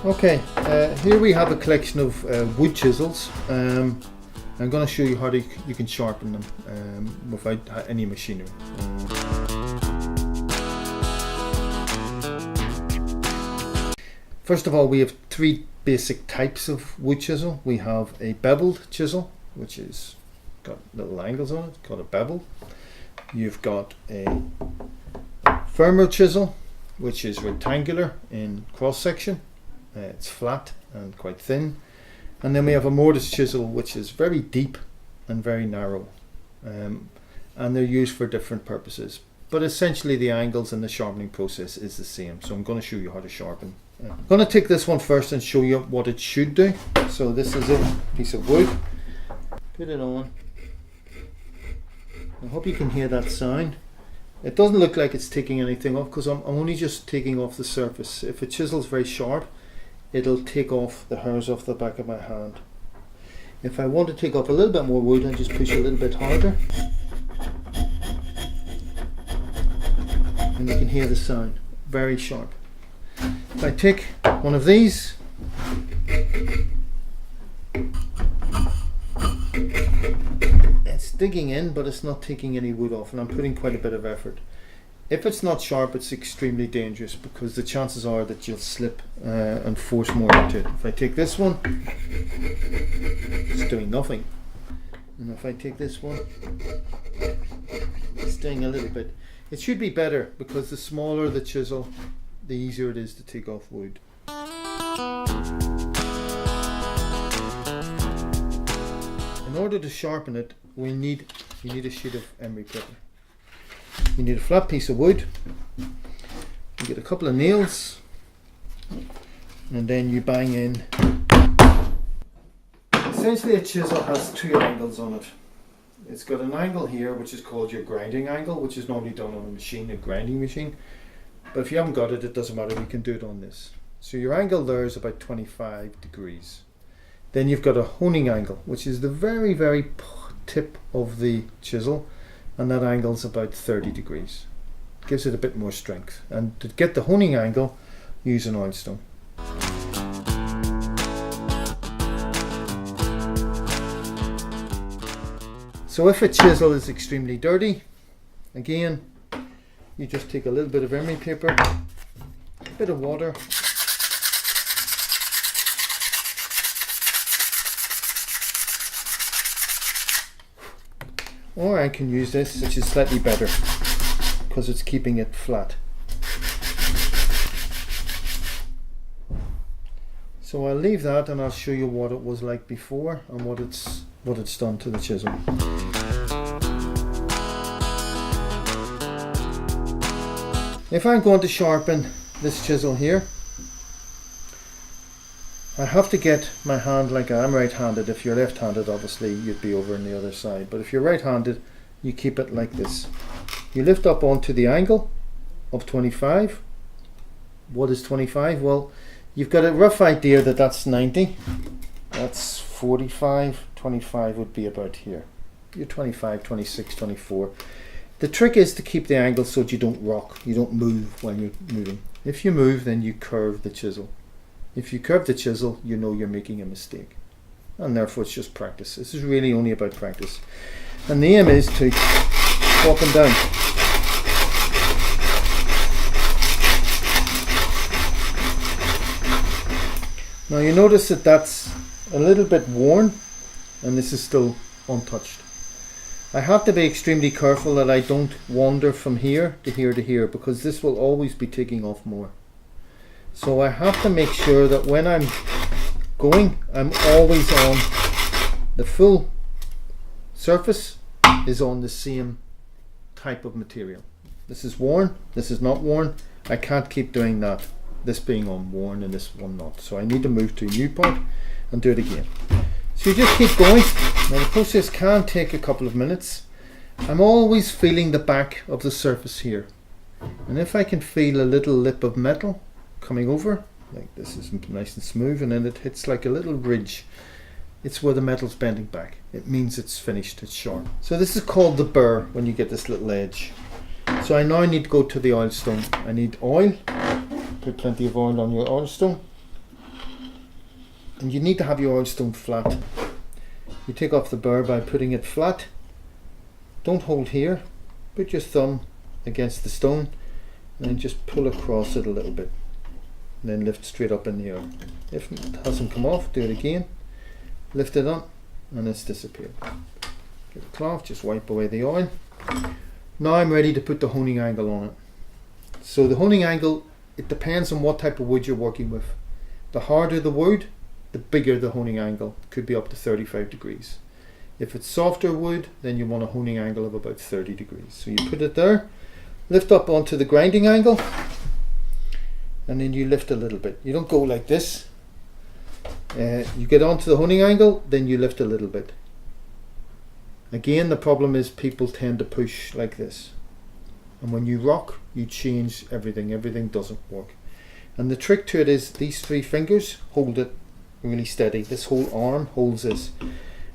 Okay, here we have a collection of wood chisels. I'm going to show you how you can sharpen them without any machinery. First of all, we have three basic types of wood chisel. We have a beveled chisel, which is got little angles on it, called a bevel. You've got a firmer chisel, which is rectangular in cross section. It's flat and quite thin. And then we have a mortise chisel, which is very deep and very narrow. And they're used for different purposes. But essentially the angles and the sharpening process is the same. So I'm going to show you how to sharpen. I'm going to take this one first and show you what it should do. So this is a piece of wood. Put it on. I hope you can hear that sound. It doesn't look like it's taking anything off because I'm only just taking off the surface. If a chisel is very sharp, it'll take off the hairs off the back of my hand. If I want to take off a little bit more wood, I just push a little bit harder. And you can hear the sound, very sharp. If I take one of these, it's digging in, but it's not taking any wood off, and I'm putting quite a bit of effort. If it's not sharp, it's extremely dangerous because the chances are that you'll slip and force more into it. If I take this one, it's doing nothing. And if I take this one, it's doing a little bit. It should be better because the smaller the chisel, the easier it is to take off wood. In order to sharpen it, you need a sheet of emery paper. You need a flat piece of wood, you get a couple of nails, and then you bang in. Essentially a chisel has two angles on it. It's got an angle here which is called your grinding angle, which is normally done on a machine, a grinding machine. But if you haven't got it, it doesn't matter, you can do it on this. So your angle there is about 25 degrees. Then you've got a honing angle, which is the very, very tip of the chisel, and that angle is about 30 degrees. Gives it a bit more strength. And to get the honing angle, use an oil stone. So if a chisel is extremely dirty, again, you just take a little bit of emery paper, a bit of water, or I can use this, which is slightly better because it's keeping it flat. So I'll leave that and I'll show you what it was like before and what it's done to the chisel. If I'm going to sharpen this chisel here, I have to get my hand like I'm right-handed. If you're left-handed, obviously you'd be over on the other side. But if you're right-handed, you keep it like this. You lift up onto the angle of 25. What is 25? Well, you've got a rough idea that that's 90. That's 45. 25 would be about here. You're 25, 26, 24. The trick is to keep the angle so that you don't rock, you don't move when you're moving. If you move, then you curve the chisel. If you curve the chisel, you know you're making a mistake. And therefore it's just practice. This is really only about practice. And the aim is to go up and down. Now you notice that that's a little bit worn and this is still untouched. I have to be extremely careful that I don't wander from here to here to here because this will always be taking off more. So I have to make sure that when I'm going, I'm always on the full surface is on the same type of material. This is worn, this is not worn. I can't keep doing that, this being on worn and this one not. So I need to move to a new part and do it again. So you just keep going. Now the process can take a couple of minutes. I'm always feeling the back of the surface here. And if I can feel a little lip of metal coming over, like this is nice and smooth, and then it hits like a little ridge, it's where the metal's bending back. It means it's finished, it's sharp. So this is called the burr when you get this little edge. So I now need to go to the oil stone. I need oil. Put plenty of oil on your oil stone. And you need to have your oil stone flat. You take off the burr by putting it flat. Don't hold here. Put your thumb against the stone and then just pull across it a little bit. And then lift straight up in the air. If it hasn't come off, do it again. Lift it up and it's disappeared. Get a cloth, just wipe away the oil. Now I'm ready to put the honing angle on it. So the honing angle, it depends on what type of wood you're working with. The harder the wood, the bigger the honing angle. Could be up to 35 degrees. If it's softer wood, then you want a honing angle of about 30 degrees. So you put it there, lift up onto the grinding angle, and then you lift a little bit. You don't go like this. You get onto the honing angle, then you lift a little bit. Again, the problem is people tend to push like this. And when you rock, you change everything. Everything doesn't work. And the trick to it is these 3 fingers hold it really steady. This whole arm holds this.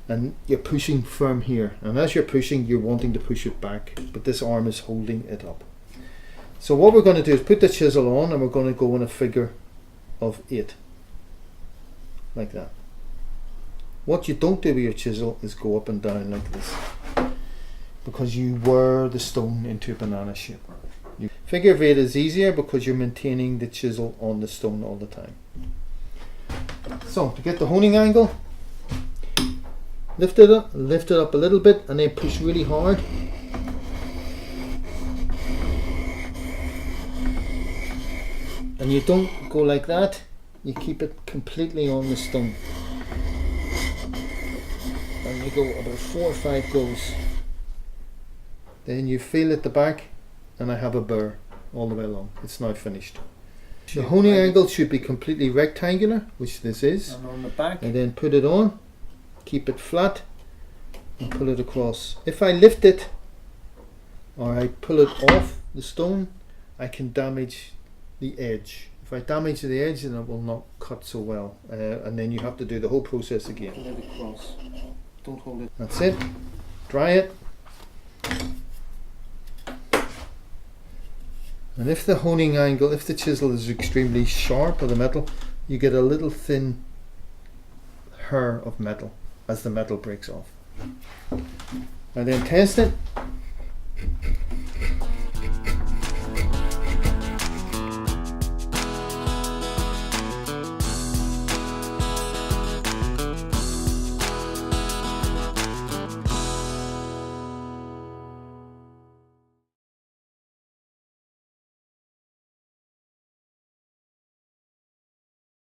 And you're pushing firm here. And as you're pushing, you're wanting to push it back. But this arm is holding it up. So what we're going to do is put the chisel on and we're going to go in a figure of 8. Like that. What you don't do with your chisel is go up and down like this, because you wear the stone into a banana shape. Figure of 8 is easier because you're maintaining the chisel on the stone all the time. So to get the honing angle, lift it up a little bit and then push really hard. And you don't go like that, you keep it completely on the stone. And you go about 4 or 5 goes. Then you feel at the back, and I have a burr all the way along. It's now finished. The honing angle should be completely rectangular, which this is. And on the back. And then put it on, keep it flat, and pull it across. If I lift it, or I pull it off the stone, I can damage the edge. If I damage the edge, then it will not cut so well. And then you have to do the whole process again. Pull it across. Don't hold it. That's it. Dry it. And if the honing angle, if the chisel is extremely sharp or the metal, you get a little thin hair of metal as the metal breaks off. And then test it.